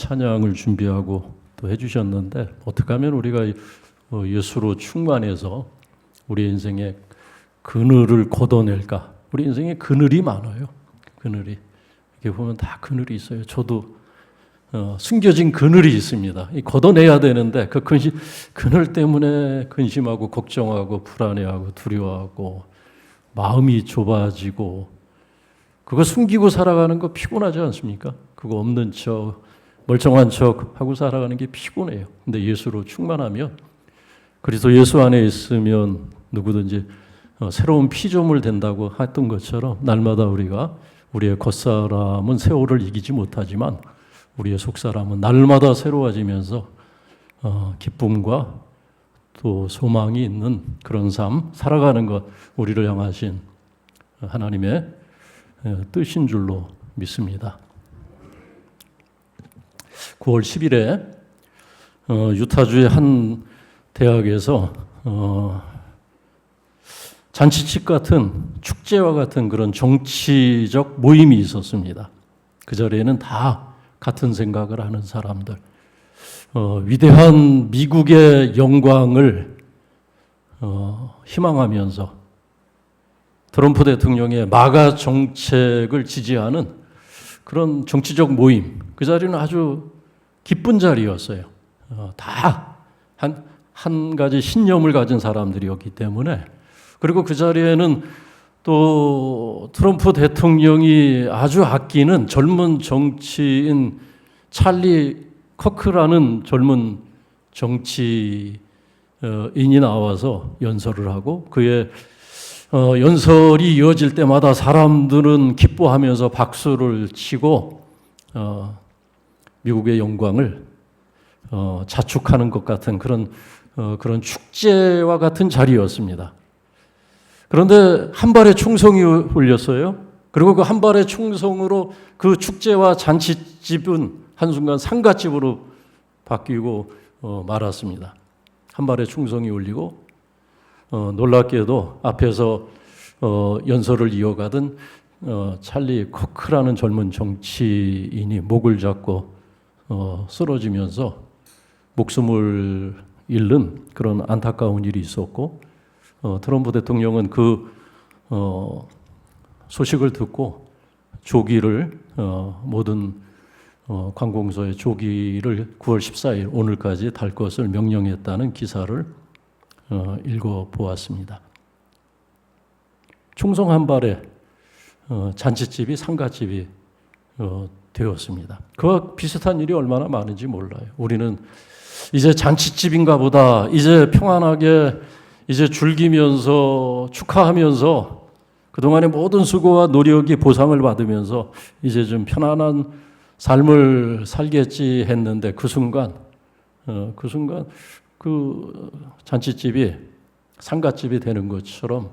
찬양을 준비하고 또 해주셨는데 어떻게 하면 우리가 예수로 충만해서 우리 인생의 그늘을 걷어낼까? 우리 인생에 그늘이 많아요. 그늘이 이렇게 보면 다 그늘이 있어요. 저도 숨겨진 그늘이 있습니다. 걷어내야 되는데 그 그늘 때문에 근심하고 걱정하고 불안해하고 두려워하고 마음이 좁아지고 그거 숨기고 살아가는 거 피곤하지 않습니까? 그거 없는 척 멀쩡한 척 하고 살아가는 게 피곤해요. 근데 예수로 충만하면 그리스도 예수 안에 있으면 누구든지 새로운 피조물 된다고 했던 것처럼 날마다 우리가 우리의 겉사람은 세월을 이기지 못하지만 우리의 속사람은 날마다 새로워지면서 기쁨과 또 소망이 있는 그런 삶 살아가는 것 우리를 향하신 하나님의 뜻인 줄로 믿습니다. 9월 10일에 유타주의 한 대학에서 잔치집 같은 축제와 같은 그런 정치적 모임이 있었습니다. 그 자리에는 다 같은 생각을 하는 사람들, 위대한 미국의 영광을 희망하면서 트럼프 대통령의 마가 정책을 지지하는 그런 정치적 모임, 그 자리는 아주 기쁜 자리였어요. 다 한 가지 신념을 가진 사람들이었기 때문에. 그리고 그 자리에는 또 트럼프 대통령이 아주 아끼는 젊은 정치인 찰리 커크라는 젊은 정치인이 나와서 연설을 하고 그의 연설이 이어질 때마다 사람들은 기뻐하면서 박수를 치고 미국의 영광을 자축하는 것 같은 그런 축제와 같은 자리였습니다. 그런데 한 발의 총성이 울렸어요. 그리고 그 한 발의 총성으로 그 축제와 잔치집은 한순간 상갓집으로 바뀌고 말았습니다. 한 발의 총성이 울리고 놀랍게도 앞에서 연설을 이어가던 찰리 커크라는 젊은 정치인이 목을 잡고 쓰러지면서 목숨을 잃는 그런 안타까운 일이 있었고 트럼프 대통령은 그 소식을 듣고 조기를 모든 관공서의 조기를 9월 14일 오늘까지 달 것을 명령했다는 기사를 읽어보았습니다. 총성 한 발에 잔치집이 상갓집이 되었습니다. 그와 비슷한 일이 얼마나 많은지 몰라요. 우리는 이제 잔치집인가 보다, 이제 평안하게 이제 즐기면서 축하하면서 그동안의 모든 수고와 노력이 보상을 받으면서 이제 좀 편안한 삶을 살겠지 했는데 그 순간 그 잔치집이 상갓집이 되는 것처럼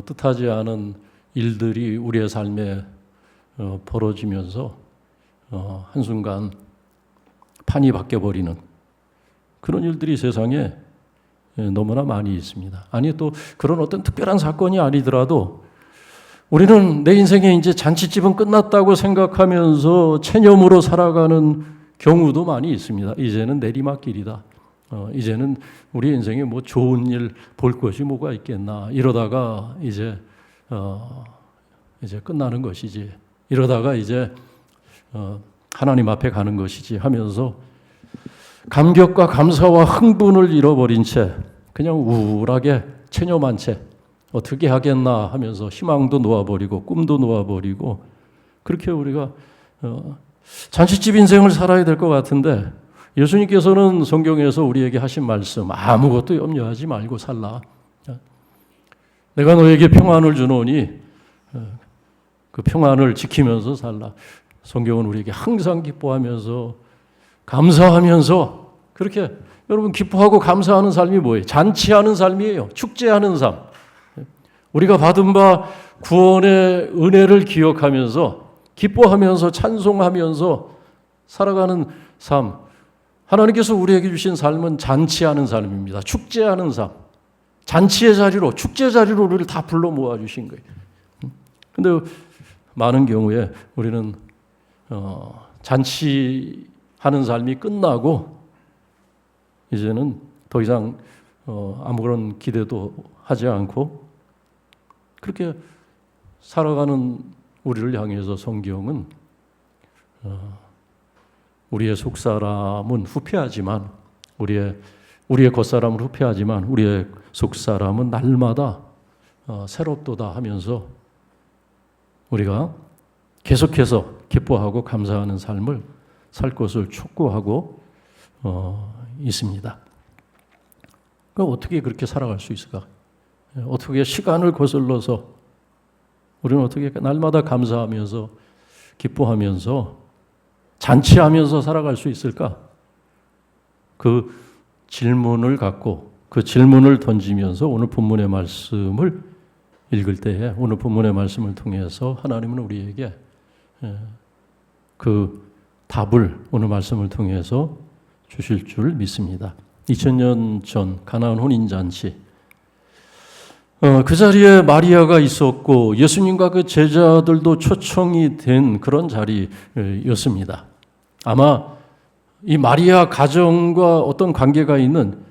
뜻하지 않은 일들이 우리의 삶에 벌어지면서 한순간 판이 바뀌어버리는 그런 일들이 세상에 너무나 많이 있습니다. 아니 또 그런 어떤 특별한 사건이 아니더라도 우리는 내 인생에 이제 잔치집은 끝났다고 생각하면서 체념으로 살아가는 경우도 많이 있습니다. 이제는 내리막길이다. 이제는 우리 인생에 뭐 좋은 일 볼 것이 뭐가 있겠나. 이러다가 이제 끝나는 것이지. 이러다가 이제 하나님 앞에 가는 것이지 하면서 감격과 감사와 흥분을 잃어버린 채 그냥 우울하게 체념한 채 어떻게 하겠나 하면서 희망도 놓아버리고 꿈도 놓아버리고 그렇게 우리가 잔치집 인생을 살아야 될 것 같은데 예수님께서는 성경에서 우리에게 하신 말씀 아무것도 염려하지 말고 살라. 내가 너에게 평안을 주노니 그 평안을 지키면서 살라. 성경은 우리에게 항상 기뻐하면서 감사하면서 그렇게 여러분 기뻐하고 감사하는 삶이 뭐예요? 잔치하는 삶이에요. 축제하는 삶. 우리가 받은 바 구원의 은혜를 기억하면서 기뻐하면서 찬송하면서 살아가는 삶. 하나님께서 우리에게 주신 삶은 잔치하는 삶입니다. 축제하는 삶. 잔치의 자리로 축제 자리로 우리를 다 불러 모아 주신 거예요. 그런데 많은 경우에 우리는 잔치하는 하는 삶이 끝나고 이제는 더 이상 아무런 기대도 하지 않고 그렇게 살아가는 우리를 향해서 성경은 우리의 속사람은 후패하지만 우리의 겉사람은 후패하지만 우리의 속사람은 날마다 새롭도다 하면서 우리가 계속해서 기뻐하고 감사하는 삶을 살 것을 촉구하고 있습니다. 그럼 어떻게 그렇게 살아갈 수 있을까? 어떻게 시간을 거슬러서 우리는 어떻게 날마다 감사하면서 기뻐하면서 잔치하면서 살아갈 수 있을까? 그 질문을 갖고 그 질문을 던지면서 오늘 본문의 말씀을 읽을 때에 오늘 본문의 말씀을 통해서 하나님은 우리에게 그 답을 오늘 말씀을 통해서 주실 줄 믿습니다. 2000년 전 가나안 혼인잔치 그 자리에 마리아가 있었고 예수님과 그 제자들도 초청이 된 그런 자리였습니다. 아마 이 마리아 가정과 어떤 관계가 있는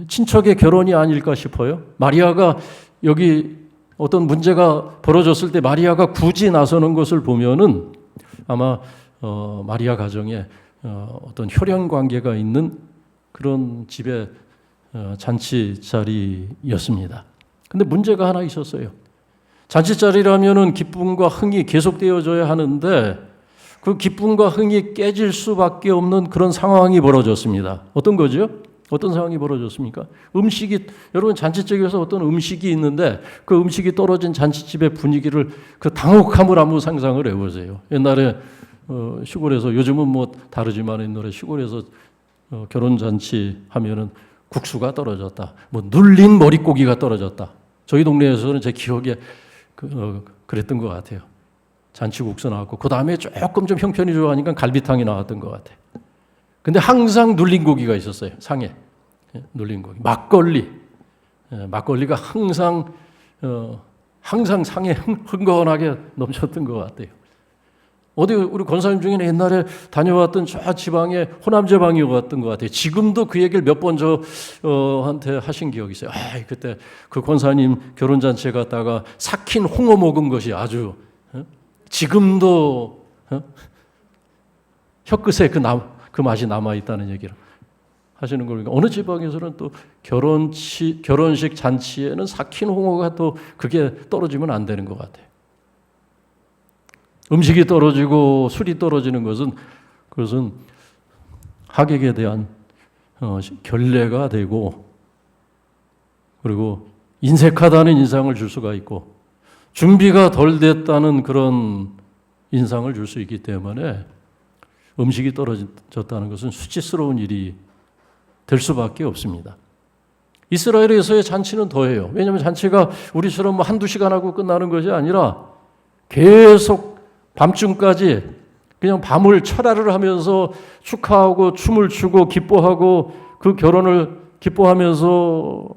친척의 결혼이 아닐까 싶어요. 마리아가 여기 어떤 문제가 벌어졌을 때 마리아가 굳이 나서는 것을 보면은 아마 마리아 가정에 어떤 혈연 관계가 있는 그런 집의 잔치 자리였습니다. 근데 문제가 하나 있었어요. 잔치 자리라면은 기쁨과 흥이 계속되어져야 하는데 그 기쁨과 흥이 깨질 수밖에 없는 그런 상황이 벌어졌습니다. 어떤 거죠? 어떤 상황이 벌어졌습니까? 여러분 잔치집에서 어떤 음식이 있는데 그 음식이 떨어진 잔치집의 분위기를 그 당혹함을 한번 상상을 해보세요. 옛날에 시골에서 요즘은 뭐 다르지만 옛날에 시골에서 결혼잔치 하면은 국수가 떨어졌다. 뭐 눌린 머릿고기가 떨어졌다. 저희 동네에서는 제 기억에 그랬던 것 같아요. 잔치국수 나왔고 그 다음에 조금 좀 형편이 좋아하니까 갈비탕이 나왔던 것 같아요. 근데 항상 눌린 고기가 있었어요. 상에 눌린 고기. 막걸리가 항상 상에 흥건하게 넘쳤던 것 같아요. 어디 우리 권사님 중에는 옛날에 다녀왔던 저 지방에 호남제방이었던 것 같아요. 지금도 그 얘기를 몇 번 저한테 하신 기억이 있어요. 그때 그 권사님 결혼잔치에 갔다가 삭힌 홍어 먹은 것이 아주 지금도 혀끝에 그 맛이 남아있다는 얘기를 하시는 걸 보니까 어느 지방에서는 또 결혼식 잔치에는 삭힌 홍어가 또 그게 떨어지면 안 되는 것 같아요. 음식이 떨어지고 술이 떨어지는 그것은 하객에 대한 결례가 되고 그리고 인색하다는 인상을 줄 수가 있고 준비가 덜 됐다는 그런 인상을 줄 수 있기 때문에 음식이 떨어졌다는 것은 수치스러운 일이 될 수밖에 없습니다. 이스라엘에서의 잔치는 더해요. 왜냐하면 잔치가 우리처럼 뭐 한두 시간 하고 끝나는 것이 아니라 계속 밤중까지 그냥 밤을 철야를 하면서 축하하고 춤을 추고 기뻐하고 그 결혼을 기뻐하면서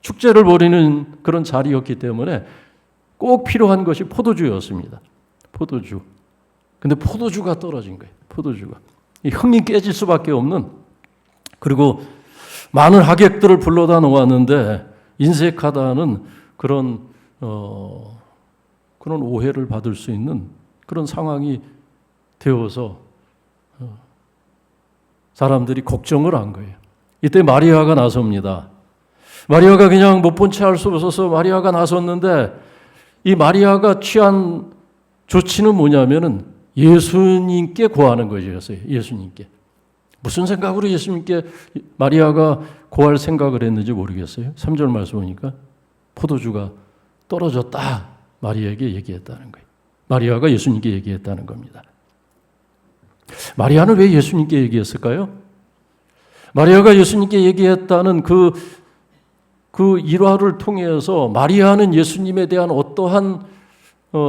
축제를 벌이는 그런 자리였기 때문에 꼭 필요한 것이 포도주였습니다. 포도주. 근데 포도주가 떨어진 거예요. 포도주가. 이 흥이 깨질 수밖에 없는 그리고 많은 하객들을 불러다 놓았는데 인색하다는 그런 오해를 받을 수 있는 그런 상황이 되어서 사람들이 걱정을 한 거예요. 이때 마리아가 나섭니다. 마리아가 그냥 못 본 채 할 수 없어서 마리아가 나섰는데 이 마리아가 취한 조치는 뭐냐면은 예수님께 고하는 것이었어요. 예수님께. 무슨 생각으로 예수님께 마리아가 고할 생각을 했는지 모르겠어요. 3절 말씀 보니까 포도주가 떨어졌다. 마리아에게 얘기했다는 거예요. 마리아가 예수님께 얘기했다는 겁니다. 마리아는 왜 예수님께 얘기했을까요? 마리아가 예수님께 얘기했다는 그 일화를 통해서 마리아는 예수님에 대한 어떠한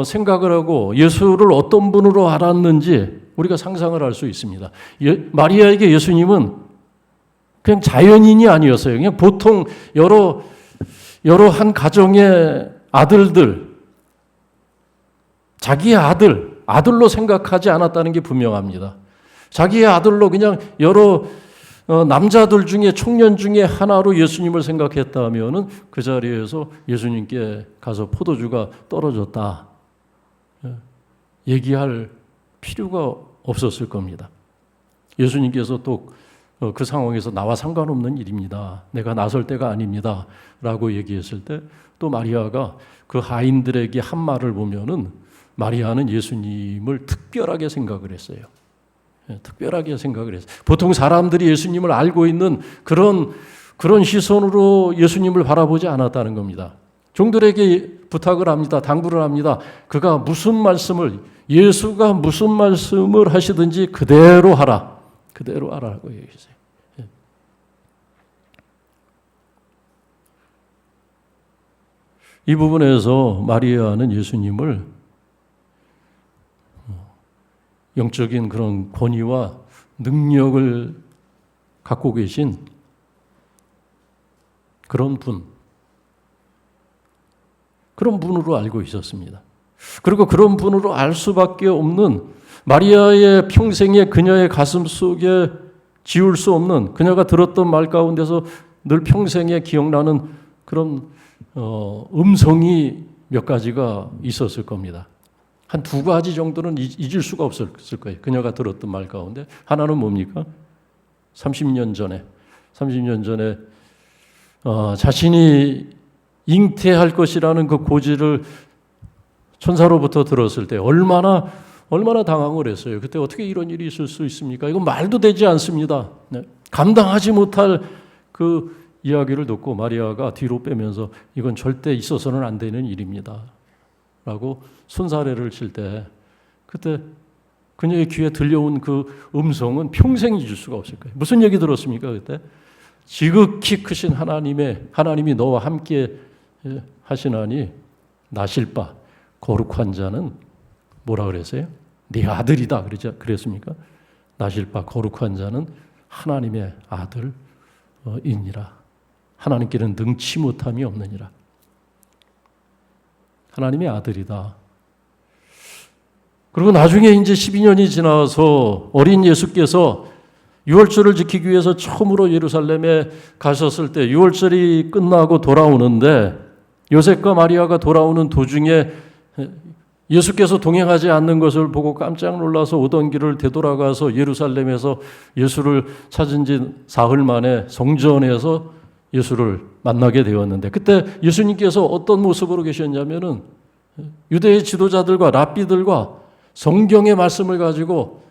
생각을 하고 예수를 어떤 분으로 알았는지 우리가 상상을 할 수 있습니다. 마리아에게 예수님은 그냥 자연인이 아니었어요. 그냥 보통 여러 한 가정의 아들들, 자기의 아들로 생각하지 않았다는 게 분명합니다. 자기의 아들로 그냥 여러 남자들 중에 청년 중에 하나로 예수님을 생각했다면은 그 자리에서 예수님께 가서 포도주가 떨어졌다 얘기할 필요가 없었을 겁니다. 예수님께서 또 그 상황에서 나와 상관없는 일입니다. 내가 나설 때가 아닙니다. 라고 얘기했을 때 또 마리아가 그 하인들에게 한 말을 보면은 마리아는 예수님을 특별하게 생각을 했어요. 특별하게 생각을 했어요. 보통 사람들이 예수님을 알고 있는 그런 시선으로 예수님을 바라보지 않았다는 겁니다. 종들에게 부탁을 합니다. 당부를 합니다. 그가 무슨 말씀을, 예수가 무슨 말씀을 하시든지 그대로 하라. 그대로 하라고 얘기했어요. 이 부분에서 마리아는 예수님을 영적인 그런 권위와 능력을 갖고 계신 그런 분으로 알고 있었습니다. 그리고 그런 분으로 알 수밖에 없는 마리아의 평생에 그녀의 가슴 속에 지울 수 없는 그녀가 들었던 말 가운데서 늘 평생에 기억나는 그런 음성이 몇 가지가 있었을 겁니다. 한 두 가지 정도는 잊을 수가 없었을 거예요. 그녀가 들었던 말 가운데 하나는 뭡니까? 30년 전에 자신이 잉태할 것이라는 그 고지를 천사로부터 들었을 때 얼마나 당황을 했어요. 그때 어떻게 이런 일이 있을 수 있습니까? 이건 말도 되지 않습니다. 네. 감당하지 못할 그 이야기를 듣고 마리아가 뒤로 빼면서 이건 절대 있어서는 안 되는 일입니다. 라고 손사래를 칠 때 그때 그녀의 귀에 들려온 그 음성은 평생 잊을 수가 없을 거예요. 무슨 얘기 들었습니까? 그때 지극히 크신 하나님이 너와 함께 하시나니 나실 바 거룩한 자는 뭐라 그랬어요? 네 아들이다 그랬습니까? 나실 바 거룩한 자는 하나님의 아들이니라. 하나님께는 능치 못함이 없느니라. 하나님의 아들이다. 그리고 나중에 이제 12년이 지나서 어린 예수께서 유월절을 지키기 위해서 처음으로 예루살렘에 가셨을 때 유월절이 끝나고 돌아오는데 요셉과 마리아가 돌아오는 도중에 예수께서 동행하지 않는 것을 보고 깜짝 놀라서 오던 길을 되돌아가서 예루살렘에서 예수를 찾은 지 사흘 만에 성전에서 예수를 만나게 되었는데 그때 예수님께서 어떤 모습으로 계셨냐면은 유대의 지도자들과 랍비들과 성경의 말씀을 가지고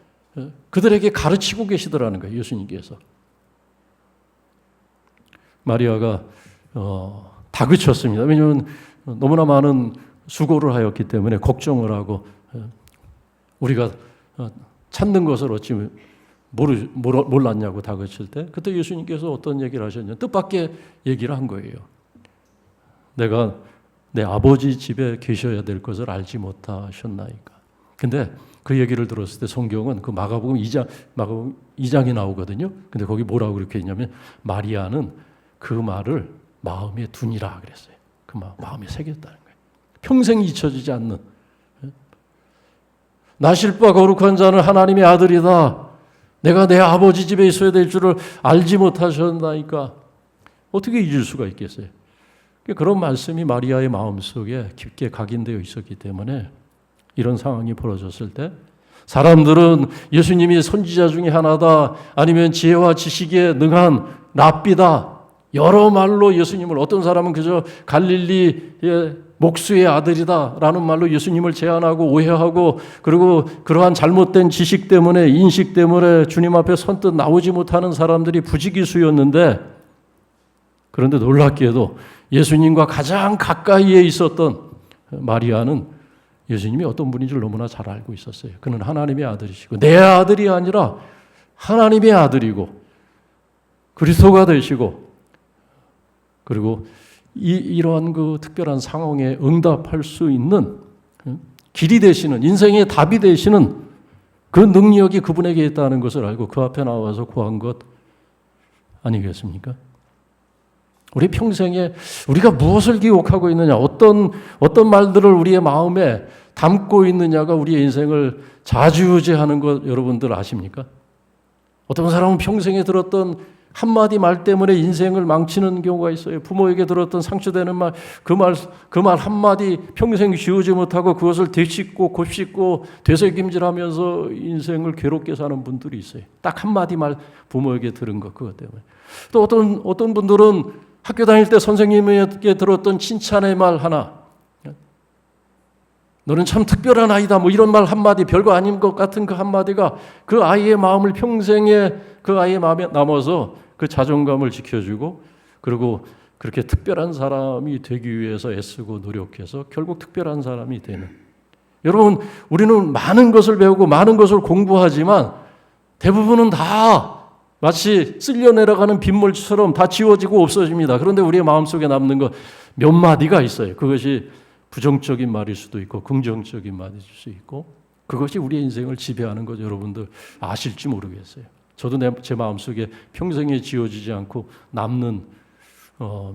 그들에게 가르치고 계시더라는 거예요. 예수님께서. 마리아가 다그쳤습니다. 왜냐하면 너무나 많은 수고를 하였기 때문에 걱정을 하고 우리가 찾는 것을 어찌 몰랐냐고 다그칠 때 그때 예수님께서 어떤 얘기를 하셨냐면 뜻밖의 얘기를 한 거예요. 내가 내 아버지 집에 계셔야 될 것을 알지 못하셨나이까. 근데 그 얘기를 들었을 때 성경은 그 마가복음 2장이 나오거든요. 근데 거기 뭐라고 그렇게 했냐면 마리아는 그 말을 마음에 두니라 그랬어요. 그 마음에 새겼다는 거예요. 평생 잊혀지지 않는. 나실 바 거룩한 자는 하나님의 아들이다. 내가 내 아버지 집에 있어야 될 줄을 알지 못하셨나이까. 어떻게 잊을 수가 있겠어요? 그런 말씀이 마리아의 마음속에 깊게 각인되어 있었기 때문에 이런 상황이 벌어졌을 때 사람들은 예수님이 선지자 중에 하나다 아니면 지혜와 지식에 능한 랍비다 여러 말로 예수님을 어떤 사람은 그저 갈릴리의 목수의 아들이다 라는 말로 예수님을 제안하고 오해하고 그리고 그러한 잘못된 지식 때문에 인식 때문에 주님 앞에 선뜻 나오지 못하는 사람들이 부지기수였는데 그런데 놀랍게도 예수님과 가장 가까이에 있었던 마리아는 예수님이 어떤 분인 줄 너무나 잘 알고 있었어요. 그는 하나님의 아들이시고 내 아들이 아니라 하나님의 아들이고 그리스도가 되시고 그리고 이러한 그 특별한 상황에 응답할 수 있는 길이 되시는 인생의 답이 되시는 그 능력이 그분에게 있다는 것을 알고 그 앞에 나와서 구한 것 아니겠습니까? 우리 평생에 우리가 무엇을 기억하고 있느냐, 어떤 말들을 우리의 마음에 담고 있느냐가 우리의 인생을 좌지우지하는 것 여러분들 아십니까? 어떤 사람은 평생에 들었던 한마디 말 때문에 인생을 망치는 경우가 있어요. 부모에게 들었던 상처되는 말, 그 말 한마디 평생 지우지 못하고 그것을 되씹고 곱씹고 되새김질하면서 인생을 괴롭게 사는 분들이 있어요. 딱 한마디 말 부모에게 들은 것, 그것 때문에. 또 어떤 분들은 학교 다닐 때 선생님에게 들었던 칭찬의 말 하나, 너는 참 특별한 아이다, 뭐 이런 말 한마디, 별거 아닌 것 같은 그 한마디가 그 아이의 마음을 평생에 그 아이의 마음에 남아서 그 자존감을 지켜주고, 그리고 그렇게 특별한 사람이 되기 위해서 애쓰고 노력해서 결국 특별한 사람이 되는. 여러분, 우리는 많은 것을 배우고 많은 것을 공부하지만 대부분은 다 마치 쓸려 내려가는 빗물처럼 다 지워지고 없어집니다. 그런데 우리의 마음속에 남는 것 몇 마디가 있어요. 그것이 부정적인 말일 수도 있고 긍정적인 말일 수 있고, 그것이 우리의 인생을 지배하는 것, 여러분들 아실지 모르겠어요. 저도 제 마음속에 평생에 지워지지 않고 남는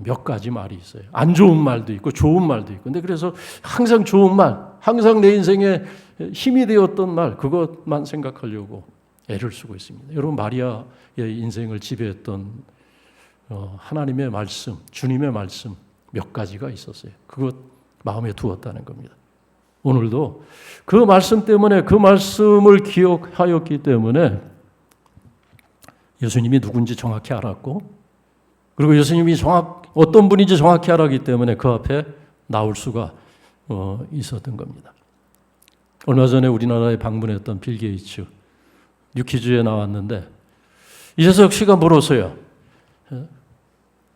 몇 가지 말이 있어요. 안 좋은 말도 있고 좋은 말도 있고. 근데 그래서 항상 좋은 말, 항상 내 인생에 힘이 되었던 말, 그것만 생각하려고 애를 쓰고 있습니다. 여러분, 마리아의 인생을 지배했던 하나님의 말씀, 주님의 말씀 몇 가지가 있었어요. 그것 마음에 두었다는 겁니다. 오늘도 그 말씀 때문에, 그 말씀을 기억하였기 때문에 예수님이 누군지 정확히 알았고, 그리고 예수님이 어떤 분인지 정확히 알았기 때문에 그 앞에 나올 수가 있었던 겁니다. 얼마 전에 우리나라에 방문했던 빌 게이츠, 뉴키즈에 나왔는데 이재석 씨가 물었어요.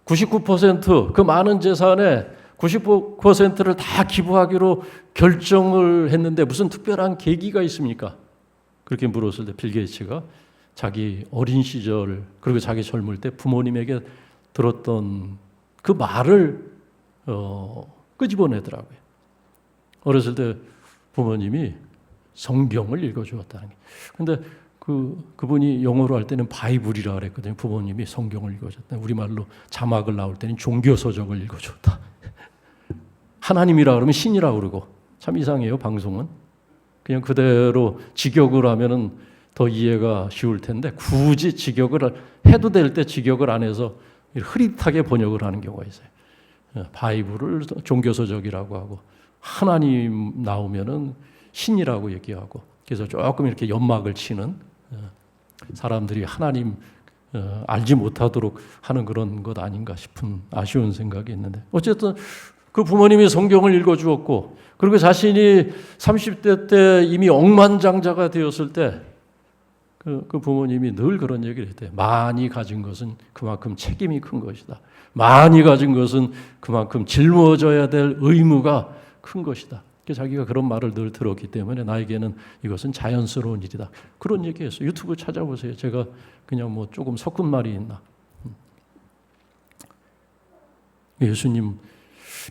99% 그 많은 재산의 99%를 다 기부하기로 결정을 했는데 무슨 특별한 계기가 있습니까? 그렇게 물었을 때 빌 게이츠가 자기 어린 시절, 그리고 자기 젊을 때 부모님에게 들었던 그 말을 끄집어내더라고요. 어렸을 때 부모님이 성경을 읽어주었다는 게. 근데 그분이 영어로 할 때는 바이블이라 그랬거든요. 부모님이 성경을 읽어줬다. 우리말로 자막을 나올 때는 종교서적을 읽어줬다. 하나님이라 그러면 신이라 그러고. 참 이상해요, 방송은. 그냥 그대로 직역을 하면은 더 이해가 쉬울 텐데 굳이 직역을 해도 될 때 직역을 안 해서 흐릿하게 번역을 하는 경우가 있어요. 바이블을 종교서적이라고 하고 하나님 나오면은 신이라고 얘기하고, 그래서 조금 이렇게 연막을 치는, 사람들이 하나님 알지 못하도록 하는 그런 것 아닌가 싶은 아쉬운 생각이 있는데, 어쨌든 그 부모님이 성경을 읽어주었고, 그리고 자신이 30대 때 이미 억만장자가 되었을 때 그 부모님이 늘 그런 얘기를 했대요. 많이 가진 것은 그만큼 책임이 큰 것이다. 많이 가진 것은 그만큼 짊어져야 될 의무가 큰 것이다. 자기가 그런 말을 늘 들었기 때문에 나에게는 이것은 자연스러운 일이다. 그런 얘기했어요. 유튜브 찾아보세요. 제가 그냥 뭐 조금 섞은 말이 있나. 예수님,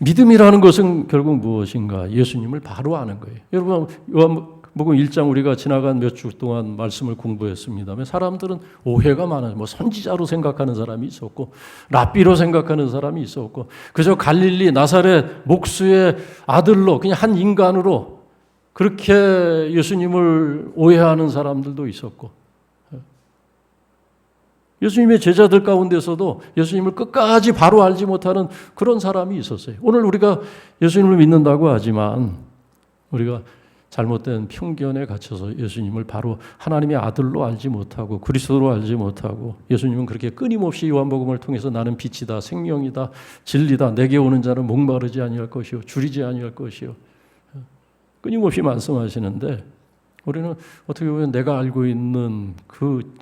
믿음이라는 것은 결국 무엇인가? 예수님을 바로 아는 거예요. 여러분, 요한복음 1장 우리가 지나간 몇 주 동안 말씀을 공부했습니다만 사람들은 오해가 많아요. 뭐 선지자로 생각하는 사람이 있었고 랍비로 생각하는 사람이 있었고 그저 갈릴리 나사렛 목수의 아들로 그냥 한 인간으로 그렇게 예수님을 오해하는 사람들도 있었고, 예수님의 제자들 가운데서도 예수님을 끝까지 바로 알지 못하는 그런 사람이 있었어요. 오늘 우리가 예수님을 믿는다고 하지만 우리가 잘못된 편견에 갇혀서 예수님을 바로 하나님의 아들로 알지 못하고 그리스도로 알지 못하고, 예수님은 그렇게 끊임없이 요한복음을 통해서 나는 빛이다, 생명이다, 진리다, 내게 오는 자는 목마르지 아니할 것이요 줄이지 아니할 것이요 끊임없이 말씀하시는데, 우리는 어떻게 보면 내가 알고 있는 그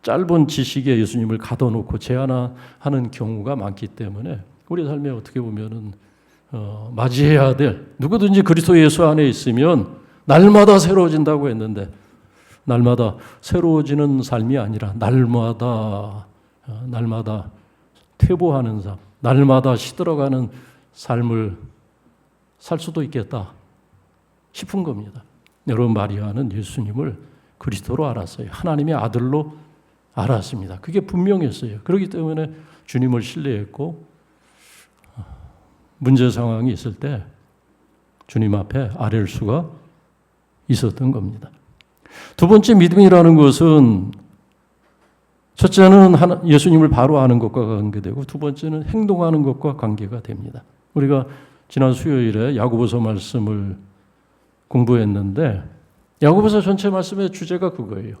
짧은 지식에 예수님을 가둬놓고 제한하는 경우가 많기 때문에 우리 삶에 어떻게 보면은 맞이해야 될, 누구든지 그리스도 예수 안에 있으면 날마다 새로워진다고 했는데, 날마다 새로워지는 삶이 아니라 날마다 퇴보하는 삶, 날마다 시들어가는 삶을 살 수도 있겠다 싶은 겁니다. 여러분, 마리아는 예수님을 그리스도로 알았어요. 하나님의 아들로 알았습니다. 그게 분명했어요. 그렇기 때문에 주님을 신뢰했고 문제 상황이 있을 때 주님 앞에 아랠 수가 있었던 겁니다. 두 번째, 믿음이라는 것은 첫째는 예수님을 바로 아는 것과 관계되고 두 번째는 행동하는 것과 관계가 됩니다. 우리가 지난 수요일에 야고보서 말씀을 공부했는데 야고보서 전체 말씀의 주제가 그거예요.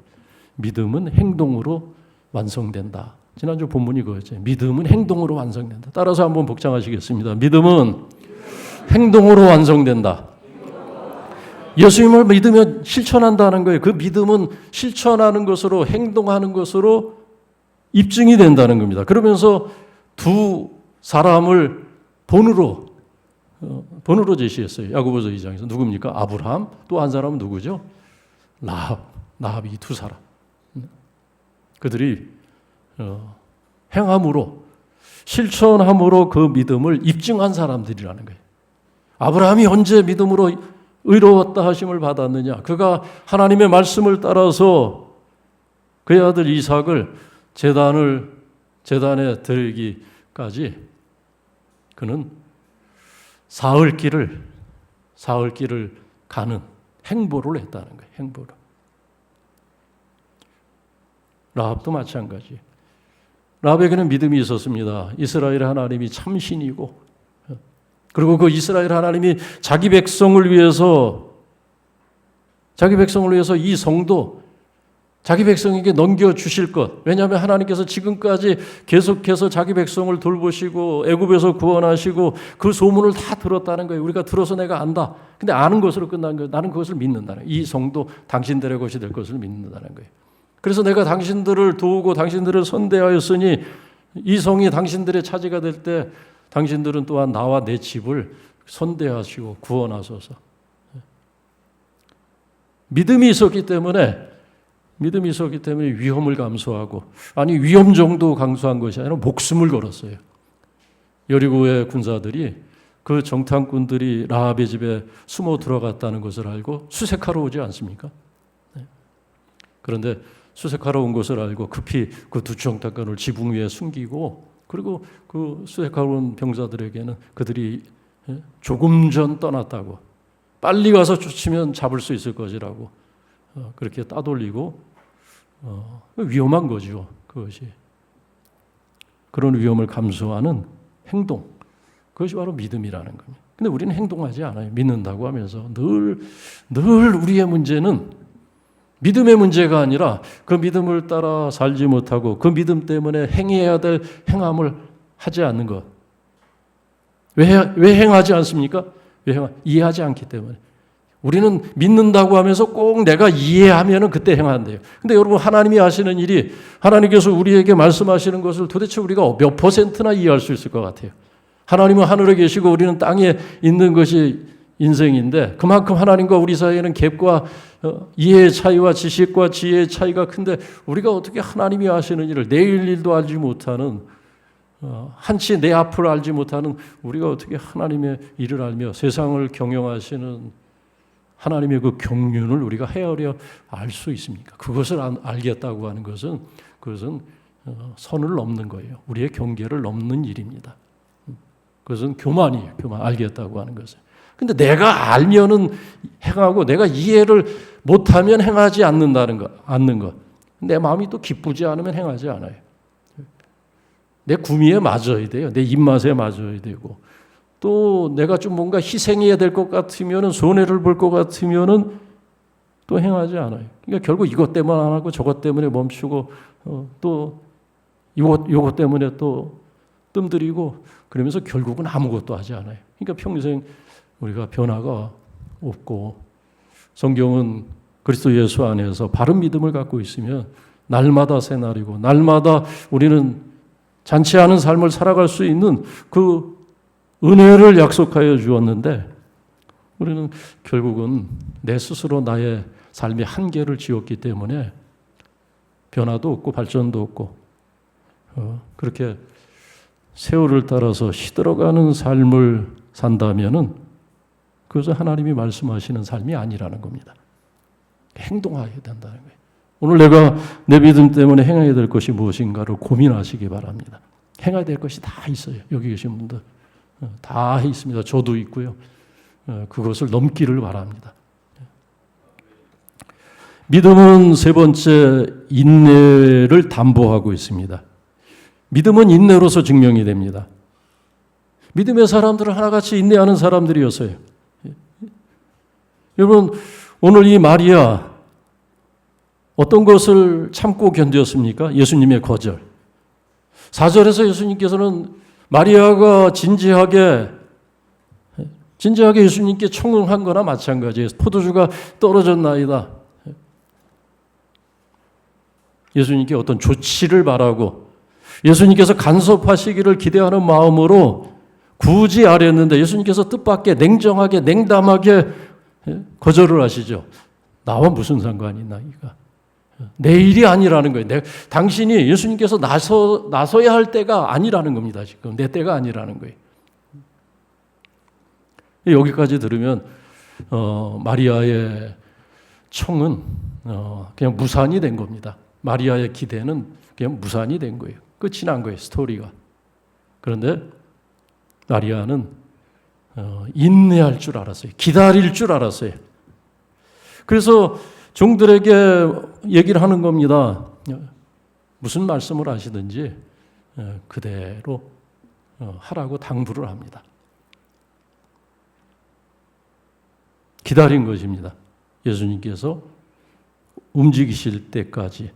믿음은 행동으로 완성된다. 지난주 본문이 그거죠. 믿음은 행동으로 완성된다. 따라서 한번 복창하시겠습니다. 믿음은 행동으로 완성된다. 예수님을 믿으면 실천한다는 거예요. 그 믿음은 실천하는 것으로 행동하는 것으로 입증이 된다는 겁니다. 그러면서 두 사람을 본으로 제시했어요. 야고보서 2장에서 누굽니까? 아브라함, 또 한 사람은 누구죠? 라합 이 두 사람. 그들이 행함으로 실천함으로 그 믿음을 입증한 사람들이라는 거예요. 아브라함이 언제 믿음으로 의로웠다 하심을 받았느냐? 그가 하나님의 말씀을 따라서 그의 아들 이삭을 제단에 드리기까지 그는 사흘길을 가는 행보를 했다는 거예요. 행보를. 라합도 마찬가지. 라합에게는 믿음이 있었습니다. 이스라엘 하나님이 참신이고, 그리고 그 이스라엘 하나님이 자기 백성을 위해서 이 성도 자기 백성에게 넘겨주실 것. 왜냐하면 하나님께서 지금까지 계속해서 자기 백성을 돌보시고 애굽에서 구원하시고 그 소문을 다 들었다는 거예요. 우리가 들어서 내가 안다. 근데 아는 것으로 끝난 거예요. 나는 그것을 믿는다는 거예요. 이 성도 당신들의 것이 될 것을 믿는다는 거예요. 그래서 내가 당신들을 도우고 당신들을 선대하였으니 이 성이 당신들의 차지가 될 때 당신들은 또한 나와 내 집을 선대하시고 구원하소서. 믿음이 있었기 때문에 위험을 감수하고, 아니 위험 정도 감수한 것이 아니라 목숨을 걸었어요. 여리고의 군사들이 그 정탐꾼들이 라합의 집에 숨어 들어갔다는 것을 알고 수색하러 오지 않습니까? 그런데 수색하러 온 것을 알고 급히 그 두 정탐꾼을 지붕 위에 숨기고, 그리고 그 수색하러 온 병사들에게는 그들이 조금 전 떠났다고, 빨리 가서 쫓으면 잡을 수 있을 것이라고 그렇게 따돌리고, 위험한 거죠. 그것이. 그런 위험을 감수하는 행동, 그것이 바로 믿음이라는 겁니다. 근데 우리는 행동하지 않아요. 믿는다고 하면서 늘 우리의 문제는 믿음의 문제가 아니라 그 믿음을 따라 살지 못하고 그 믿음 때문에 행해야 될 행함을 하지 않는 것. 왜 행하지 않습니까? 이해하지 않기 때문에. 우리는 믿는다고 하면서 꼭 내가 이해하면 그때 행한대요. 근데 여러분, 하나님이 하시는 일이, 하나님께서 우리에게 말씀하시는 것을 도대체 우리가 몇 퍼센트나 이해할 수 있을 것 같아요. 하나님은 하늘에 계시고 우리는 땅에 있는 것이 인생인데, 그만큼 하나님과 우리 사이에는 갭과 이해의 차이와 지식과 지혜의 차이가 큰데, 우리가 어떻게 하나님이 하시는 일을, 내일 일도 알지 못하는, 한치 내 앞을 알지 못하는 우리가 어떻게 하나님의 일을 알며 세상을 경영하시는 하나님의 그 경륜을 우리가 헤아려 알 수 있습니까? 그것을 알겠다고 하는 것은 그것은 선을 넘는 거예요. 우리의 경계를 넘는 일입니다. 그것은 교만이에요. 교만. 알겠다고 하는 것은. 근데 내가 알면은 행하고 내가 이해를 못하면 행하지 않는 것. 내 마음이 또 기쁘지 않으면 행하지 않아요. 내 구미에 맞아야 돼요. 내 입맛에 맞아야 되고. 또 내가 좀 뭔가 희생해야 될 것 같으면은, 손해를 볼 것 같으면은 또 행하지 않아요. 그러니까 결국 이것 때문에 안 하고 저것 때문에 멈추고 또 이것 때문에 또 뜸들이고, 그러면서 결국은 아무것도 하지 않아요. 그러니까 평생 우리가 변화가 없고, 성경은 그리스도 예수 안에서 바른 믿음을 갖고 있으면 날마다 새날이고 날마다 우리는 잔치 않은 삶을 살아갈 수 있는 그 은혜를 약속하여 주었는데, 우리는 결국은 내 스스로 나의 삶의 한계를 지었기 때문에 변화도 없고 발전도 없고, 그렇게 세월을 따라서 시들어가는 삶을 산다면은 그것은 하나님이 말씀하시는 삶이 아니라는 겁니다. 행동해야 된다는 거예요. 오늘 내가 내 믿음 때문에 행해야 될 것이 무엇인가를 고민하시기 바랍니다. 행해야 될 것이 다 있어요. 여기 계신 분들 다 있습니다. 저도 있고요. 그것을 넘기를 바랍니다. 믿음은 세 번째 인내를 담보하고 있습니다. 믿음은 인내로서 증명이 됩니다. 믿음의 사람들은 하나같이 인내하는 사람들이었어요. 여러분, 오늘 이 마리아 어떤 것을 참고 견뎠습니까? 예수님의 거절. 4절에서 예수님께서는 마리아가 진지하게 예수님께 청응한 거나 마찬가지예요. 포도주가 떨어졌나이다. 예수님께 어떤 조치를 바라고 예수님께서 간섭하시기를 기대하는 마음으로 굳이 아뢰었는데 예수님께서 뜻밖의 냉정하게 냉담하게 거절을 하시죠. 나와 무슨 상관이 있나 이가. 내 일이 아니라는 거예요. 당신이 예수님께서 나서야 할 때가 아니라는 겁니다. 지금 내 때가 아니라는 거예요. 여기까지 들으면 마리아의 청은 그냥 무산이 된 겁니다. 마리아의 기대는 그냥 무산이 된 거예요. 끝이 난 거예요. 스토리가. 그런데 마리아는 인내할 줄 알았어요. 기다릴 줄 알았어요. 그래서 종들에게 얘기를 하는 겁니다. 무슨 말씀을 하시든지 그대로 하라고 당부를 합니다. 기다린 것입니다. 예수님께서 움직이실 때까지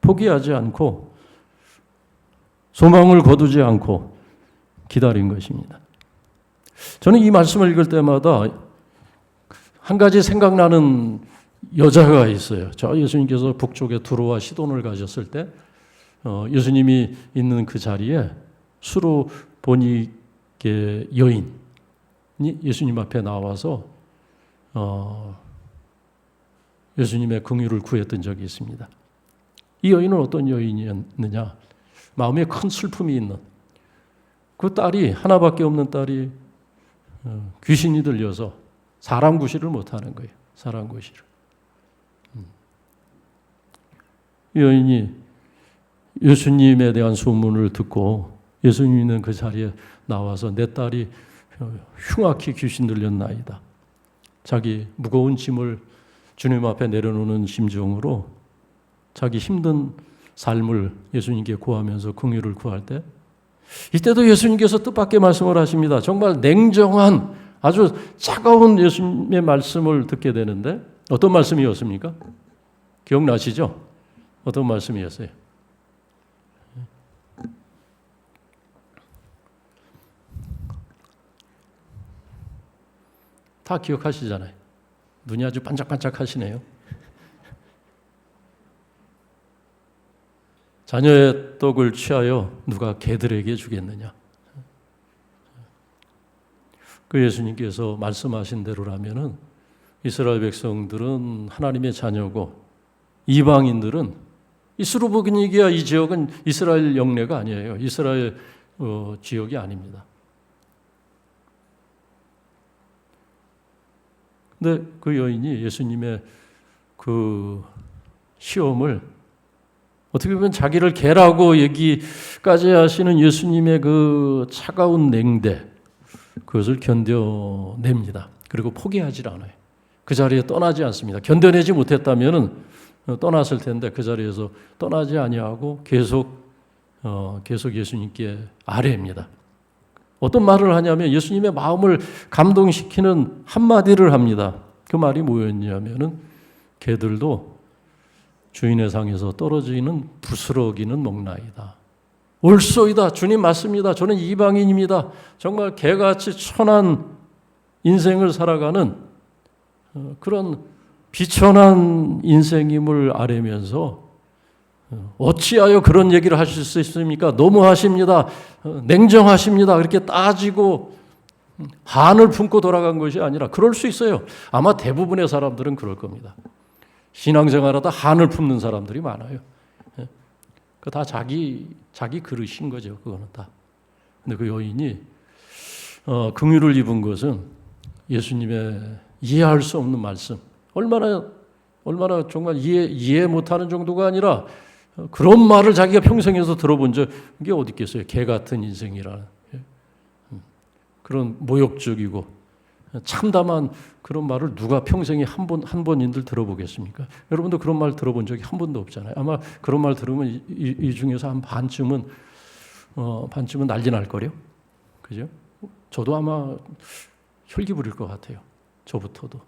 포기하지 않고 소망을 거두지 않고 기다린 것입니다. 저는 이 말씀을 읽을 때마다 한 가지 생각나는 여자가 있어요. 예수님께서 북쪽에 두로와 시돈을 가셨을 때 예수님이 있는 그 자리에 수로보니게 여인이 예수님 앞에 나와서 예수님의 긍휼을 구했던 적이 있습니다. 이 여인은 어떤 여인이었느냐? 마음에 큰 슬픔이 있는 그 딸이 하나밖에 없는 딸이 귀신이 들려서 사람 구실을 못하는 거예요. 사람 구실을. 이 여인이 예수님에 대한 소문을 듣고 예수님 있는 그 자리에 나와서 내 딸이 흉악히 귀신 들렸나이다. 자기 무거운 짐을 주님 앞에 내려놓는 심정으로 자기 힘든 삶을 예수님께 구하면서 긍휼을 구할 때 이때도 예수님께서 뜻밖의 말씀을 하십니다. 정말 냉정한 아주 차가운 예수님의 말씀을 듣게 되는데 어떤 말씀이었습니까? 기억나시죠? 어떤 말씀이었어요? 다 기억하시잖아요. 눈이 아주 반짝반짝 하시네요. 자녀의 떡을 취하여 누가 개들에게 주겠느냐. 그 예수님께서 말씀하신 대로라면은 이스라엘 백성들은 하나님의 자녀고 이방인들은 이 수르보니기아 이 지역은 이스라엘 영내가 아니에요. 이스라엘 지역이 아닙니다. 근데 그 여인이 예수님의 그 시험을 어떻게 보면 자기를 개라고 얘기까지 하시는 예수님의 그 차가운 냉대 그것을 견뎌냅니다. 그리고 포기하지 않아요. 그 자리에 떠나지 않습니다. 견뎌내지 못했다면 떠났을 텐데 그 자리에서 떠나지 아니하고 계속 예수님께 아뢰입니다. 어떤 말을 하냐면 예수님의 마음을 감동시키는 한마디를 합니다. 그 말이 뭐였냐면은 개들도 주인의 상에서 떨어지는 부스러기는 먹나이다. 옳소이다. 주님 맞습니다. 저는 이방인입니다. 정말 개같이 천한 인생을 살아가는 그런 비천한 인생임을 아뢰면서 어찌하여 그런 얘기를 하실 수 있습니까? 너무하십니다. 냉정하십니다. 그렇게 따지고 한을 품고 돌아간 것이 아니라 그럴 수 있어요. 아마 대부분의 사람들은 그럴 겁니다. 신앙생활하다 한을 품는 사람들이 많아요. 그 다 자기 그릇인 거죠. 그거는 다. 근데 그 여인이 긍휼을 입은 것은 예수님의 이해할 수 없는 말씀. 얼마나 정말 이해 못하는 정도가 아니라 그런 말을 자기가 평생에서 들어본 적이 어디 있겠어요. 개 같은 인생이라는 그런 모욕적이고 참담한 그런 말을 누가 평생에 한 번인들 들어보겠습니까? 여러분도 그런 말 들어본 적이 한 번도 없잖아요. 아마 그런 말 들으면 이 중에서 한 반쯤은 난리 날 거래요. 그죠? 저도 아마 혈기 부릴 것 같아요. 저부터도.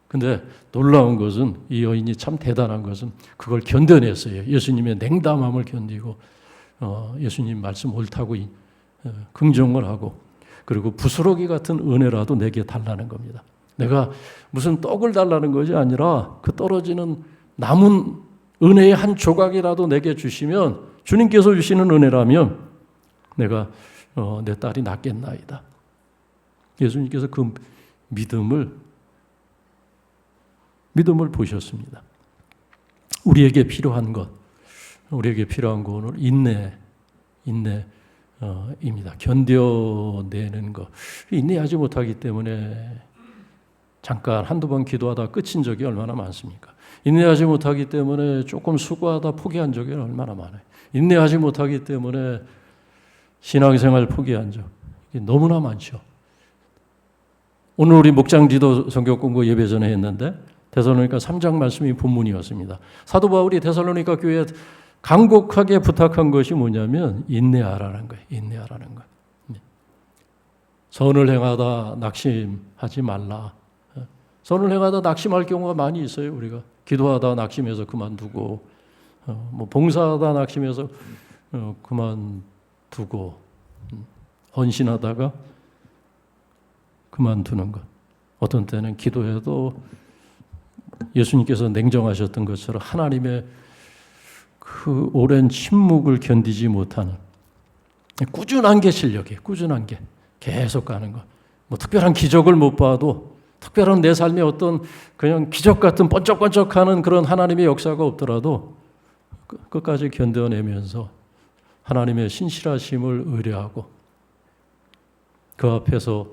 근데 놀라운 것은 이 여인이 참 대단한 것은 그걸 견뎌냈어요. 예수님의 냉담함을 견디고 예수님 말씀 옳다고 긍정을 하고, 그리고 부스러기 같은 은혜라도 내게 달라는 겁니다. 내가 무슨 떡을 달라는 것이 아니라 그 떨어지는 남은 은혜의 한 조각이라도 내게 주시면, 주님께서 주시는 은혜라면 내가 내 딸이 낫겠나이다. 예수님께서 그 믿음을 보셨습니다. 우리에게 필요한 것은 인내입니다. 견뎌내는 것. 인내하지 못하기 때문에 잠깐 한두 번 기도하다 끝인 적이 얼마나 많습니까? 인내하지 못하기 때문에 조금 수고하다 포기한 적이 얼마나 많아요. 인내하지 못하기 때문에 신앙생활 포기한 적 너무나 많죠. 오늘 우리 목장지도 성경 공부 예배 전에 했는데 데살로니가 3장 말씀이 본문이었습니다. 사도 바울이 데살로니가 교회에 간곡하게 부탁한 것이 뭐냐면 인내하라는 거예요. 인내하라는 거예요. 선을 행하다 낙심하지 말라. 선을 행하다 낙심할 경우가 많이 있어요. 우리가 기도하다 낙심해서 그만두고, 봉사하다 낙심해서 그만두고, 헌신하다가 그만두는 것. 어떤 때는 기도해도 예수님께서 냉정하셨던 것처럼 하나님의 그 오랜 침묵을 견디지 못하는 꾸준한 게 실력이에요. 꾸준한 게 계속 가는 것. 특별한 기적을 못 봐도, 특별한 내 삶에 어떤 그냥 기적 같은 번쩍번쩍하는 그런 하나님의 역사가 없더라도 끝까지 견뎌내면서 하나님의 신실하심을 의뢰하고 그 앞에서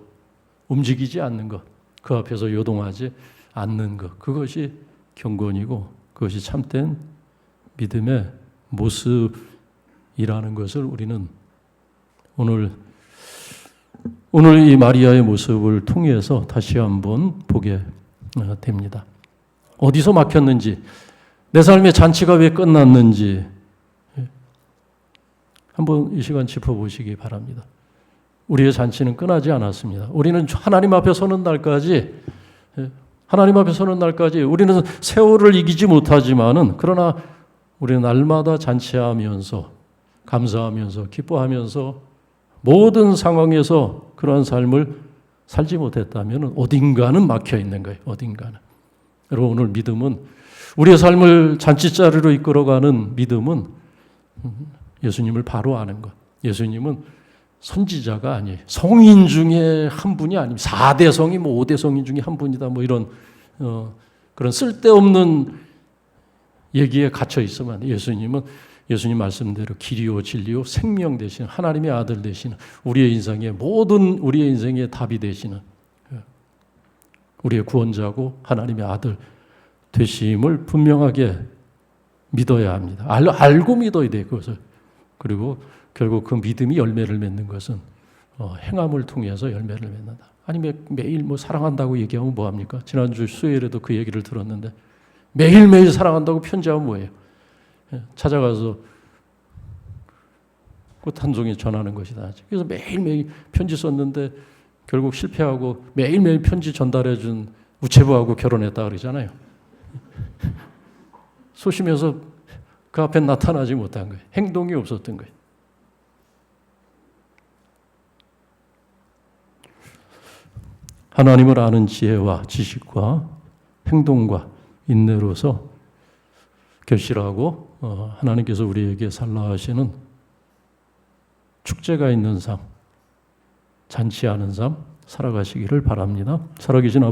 움직이지 않는 것, 그 앞에서 요동하지 않는 것, 그것이 경건이고 그것이 참된 믿음의 모습이라는 것을 우리는 오늘 이 마리아의 모습을 통해서 다시 한번 보게 됩니다. 어디서 막혔는지, 내 삶의 잔치가 왜 끝났는지 한번 이 시간 짚어보시기 바랍니다. 우리의 잔치는 끝나지 않았습니다. 우리는 하나님 앞에 서는 날까지 우리는 세월을 이기지 못하지만은, 그러나 우리는 날마다 잔치하면서 감사하면서 기뻐하면서 모든 상황에서 그러한 삶을 살지 못했다면 어딘가는 막혀 있는 거예요. 어딘가는. 여러분, 오늘 믿음은, 우리의 삶을 잔치자리로 이끌어가는 믿음은 예수님을 바로 아는 것. 예수님은 선지자가 아니에요. 성인 중에 한 분이 아닙니다. 4대 성인, 5대 성인 중에 한 분이다. 이런 그런 쓸데없는 얘기에 갇혀 있으면, 예수님 말씀대로 길이요 진리요 생명 되시는 하나님의 아들 되시는, 우리의 인생의 답이 되시는 우리의 구원자고 하나님의 아들 되심을 분명하게 믿어야 합니다. 알고 믿어야 돼요. 그것을. 그리고 결국 그 믿음이 열매를 맺는 것은 행함을 통해서 열매를 맺는다. 아니면 매일 사랑한다고 얘기하면 뭐합니까? 지난주 수요일에도 그 얘기를 들었는데, 매일매일 사랑한다고 편지하면 뭐예요? 찾아가서 꽃 한 종이 전하는 것이다. 그래서 매일매일 편지 썼는데 결국 실패하고 매일매일 편지 전달해준 우체부하고 결혼했다 그러잖아요. 소심해서 그 앞에 나타나지 못한 거예요. 행동이 없었던 거예요. 하나님을 아는 지혜와 지식과 행동과 인내로서 결실하고 하나님께서 우리에게 살라 하시는 축제가 있는 삶, 잔치하는 삶 살아가시기를 바랍니다. 살아계신 아버지,